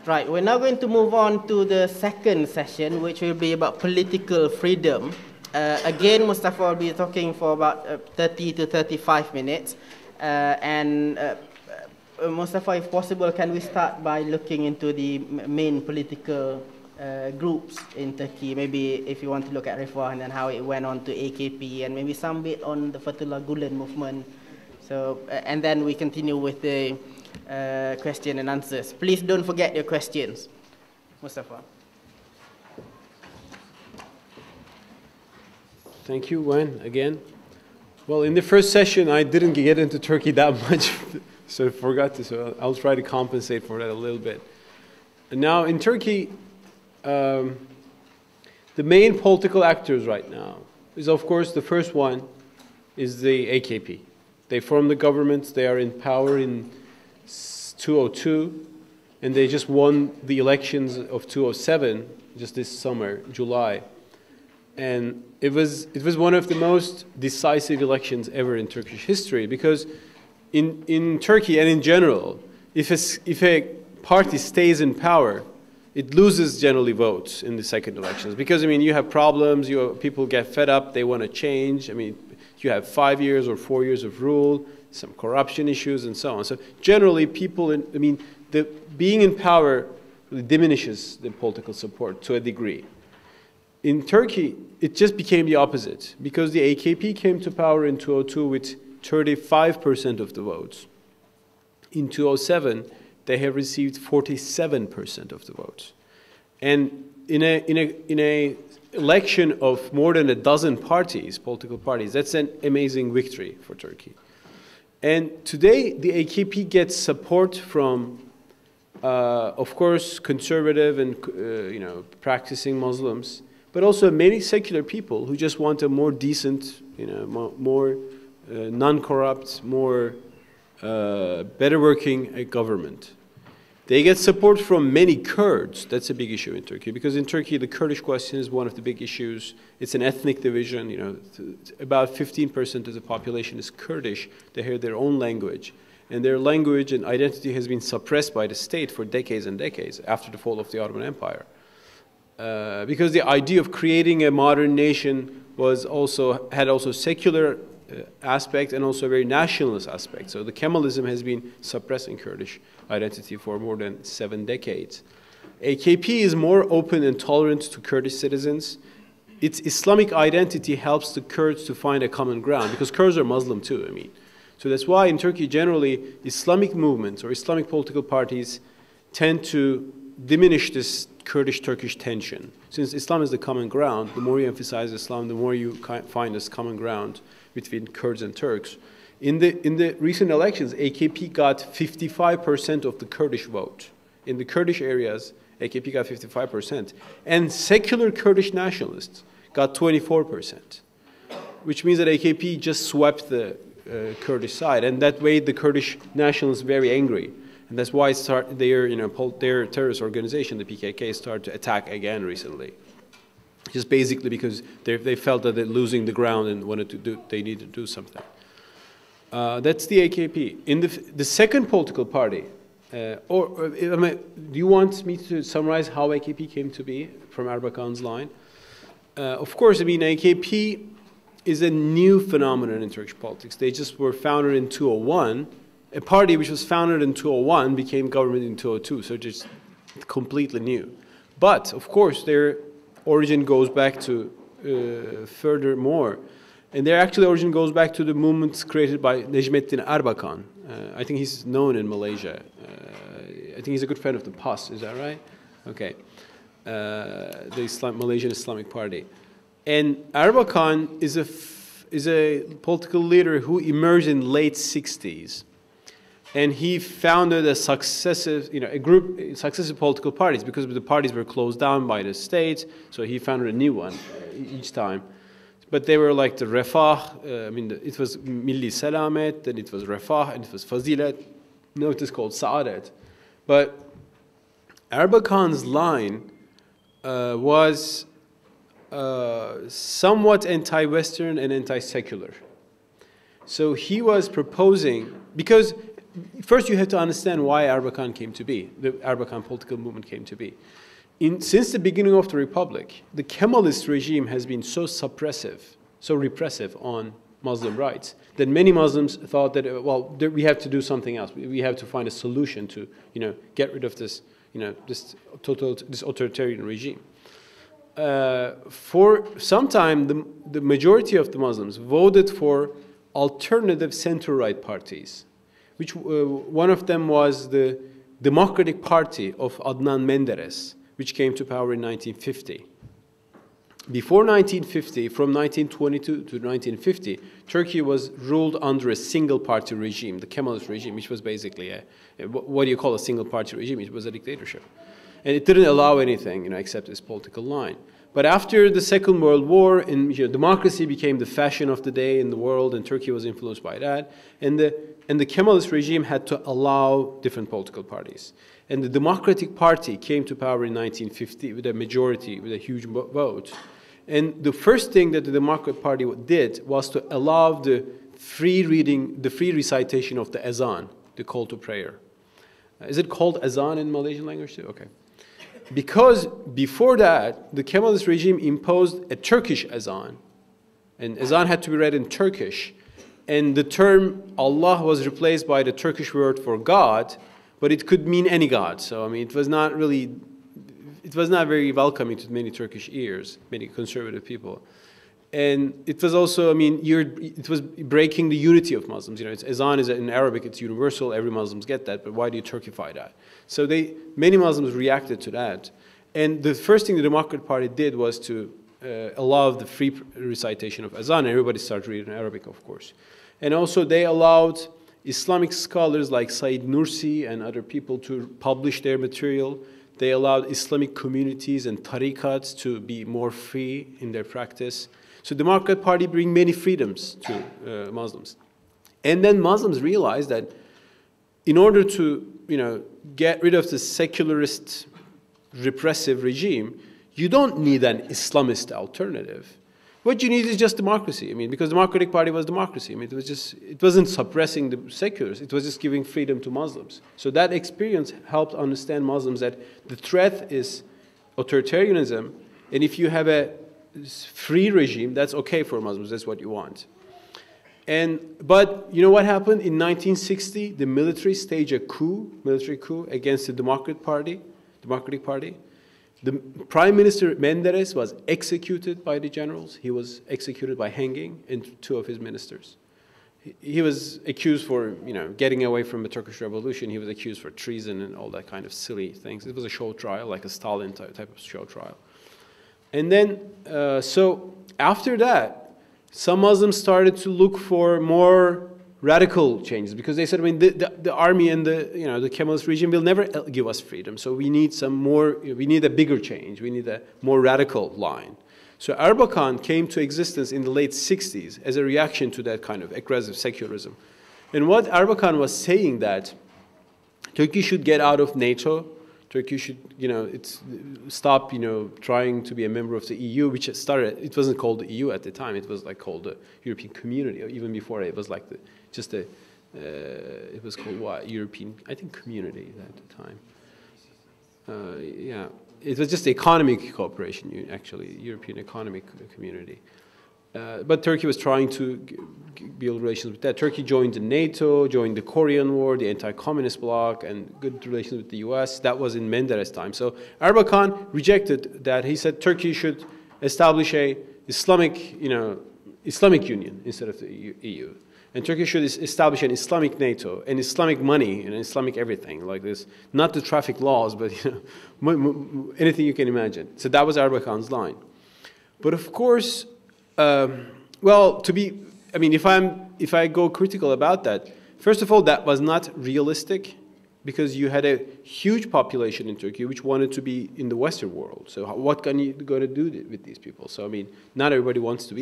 Right, we're now going to move on to the second session, which will be about political freedom. Again, Mustafa will be talking for about 30 to 35 minutes. Mustafa, if possible, can we start by looking into the main political groups in Turkey? Maybe if you want to look at Refah and then how it went on to AKP, and maybe some bit on the Fethullah Gulen movement. So, and then we continue with the question and answers. Please don't forget your questions. Mustafa. Thank you, Wen, again. Well, in the first session, I didn't get into Turkey that much, so I forgot to, so I'll try to compensate for that a little bit. And now, in Turkey, the main political actors right now is, of course, the first one is the AKP. They form the government, they are in power in 2002, and they just won the elections of 2007, just this summer, July. And it was one of the most decisive elections ever in Turkish history, because in Turkey and in general, if a party stays in power, it loses generally votes in the second elections. Because, I mean, you have problems, people get fed up, they want to change. I mean, you have 5 years or 4 years of rule, some corruption issues, and so on. So generally, people, being in power really diminishes the political support to a degree. In Turkey, it just became the opposite, because the AKP came to power in 2002 with 35% of the votes. In 2007, they have received 47% of the votes. And in a election of more than a dozen parties, political parties, that's an amazing victory for Turkey. And today, the AKP gets support from, of course, conservative and practicing Muslims, but also many secular people who just want a more decent, more non-corrupt, more better working government. They get support from many Kurds. That's a big issue in Turkey, because in Turkey the Kurdish question is one of the big issues. It's an ethnic division. About 15% of the population is Kurdish. They have their own language, and their language and identity has been suppressed by the state for decades and decades after the fall of the Ottoman Empire. Because the idea of creating a modern nation had also secular aspect and also a very nationalist aspect. So the Kemalism has been suppressing Kurdish identity for more than 7 decades. AKP is more open and tolerant to Kurdish citizens. Its Islamic identity helps the Kurds to find a common ground, because Kurds are Muslim too, I mean. So that's why in Turkey generally Islamic movements or Islamic political parties tend to diminish this Kurdish-Turkish tension. Since Islam is the common ground, the more you emphasize Islam, the more you find this common ground between Kurds and Turks. In the recent elections, AKP got 55% of the Kurdish vote. In the Kurdish areas, AKP got 55%. And secular Kurdish nationalists got 24%, which means that AKP just swept the Kurdish side. And that made the Kurdish nationalists very angry. And that's why their terrorist organization, the PKK, started to attack again recently. Just basically because they felt that they're losing the ground and they needed to do something. That's the AKP. In the second political party, do you want me to summarize how AKP came to be from Erbakan's line? Of course, I mean, AKP is a new phenomenon in Turkish politics. They just were founded in 2001. A party which was founded in 2001 became government in 2002, so just completely new. But, of course, their origin goes back to furthermore, and their actual origin goes back to the movements created by Necmettin Erbakan. I think he's known in Malaysia. I think he's a good friend of the PAS, is that right? Okay. The Malaysian Islamic Party. And Erbakan is a political leader who emerged in late 60s. And he founded a successive political parties, because the parties were closed down by the state. So he founded a new one each time. But they were like the Refah. It was Milli Selamet, then it was Refah, and it was Fazilet. Now it is called Saadet. But Erbakan's line was somewhat anti-Western and anti-secular. So he was proposing, because first you have to understand why Erbakan came to be, the Erbakan political movement came to be. Since the beginning of the Republic, the Kemalist regime has been so suppressive, so repressive on Muslim rights, that many Muslims thought that, well, we have to do something else. We have to find a solution to, get rid of this, this authoritarian regime. For some time, the majority of the Muslims voted for alternative center-right parties, which one of them was the Democratic Party of Adnan Menderes, which came to power in 1950. Before 1950, from 1922 to 1950, Turkey was ruled under a single-party regime, the Kemalist regime, which was basically what do you call a single-party regime? It was a dictatorship. And it didn't allow anything, except this political line. But after the Second World War, and democracy became the fashion of the day in the world, and Turkey was influenced by that. And the Kemalist regime had to allow different political parties. And the Democratic Party came to power in 1950 with a majority, with a huge vote. And the first thing that the Democratic Party did was to allow the free reading, the free recitation of the azan, the call to prayer. Is it called azan in Malaysian language too? Okay. Because before that, the Kemalist regime imposed a Turkish azan. And azan had to be read in Turkish. And the term Allah was replaced by the Turkish word for God, but it could mean any God. So, it was not really, it was not very welcoming to many Turkish ears, many conservative people. And it was also, it was breaking the unity of Muslims. Azan is in Arabic, it's universal, every Muslims get that, but why do you Turkify that? So many Muslims reacted to that. And the first thing the Democratic Party did was to allow the free recitation of Azan. Everybody started reading Arabic, of course. And also they allowed Islamic scholars like Said Nursi and other people to publish their material. They allowed Islamic communities and tariqats to be more free in their practice. So the Democratic Party bring many freedoms to Muslims. And then Muslims realized that in order to, get rid of the secularist, repressive regime, you don't need an Islamist alternative. What you need is just democracy. Because the Democratic Party was democracy. It wasn't suppressing the seculars. It was just giving freedom to Muslims. So that experience helped understand Muslims that the threat is authoritarianism, and if you have a free regime, that's okay for Muslims. That's what you want. But you know what happened? In 1960, the military staged a military coup against the Democratic Party. The Prime Minister Menderes was executed by the generals. He was executed by hanging, and two of his ministers. He was accused for, getting away from the Turkish Revolution. He was accused for treason and all that kind of silly things. It was a show trial, like a Stalin type of show trial. And then, so after that, some Muslims started to look for more radical changes because they said, the army and the Kemalist regime will never give us freedom. So we need we need a bigger change. We need a more radical line. So Erbakan came to existence in the late 60s as a reaction to that kind of aggressive secularism. And what Erbakan was saying that Turkey should get out of NATO. Turkey should, stop, trying to be a member of the EU, which it wasn't called the EU at the time. It was called the European Community. Even before it was it was called what? European, I think, Community at the time. Yeah, it was just economic cooperation, actually, European Economic Community. But Turkey was trying to build relations with that. Turkey joined the NATO, joined the Korean War, the anti-communist bloc, and good relations with the US. That was in Menderes' time. So Erbakan rejected that. He said Turkey should establish a Islamic union instead of the EU. And Turkey should establish an Islamic NATO, an Islamic money, and an Islamic everything like this. Not the traffic laws, but anything you can imagine. So that was Erbakan's line. But of course, if I go critical about that, first of all, that was not realistic because you had a huge population in Turkey which wanted to be in the Western world. So what can you going to do with these people? So not everybody wants to be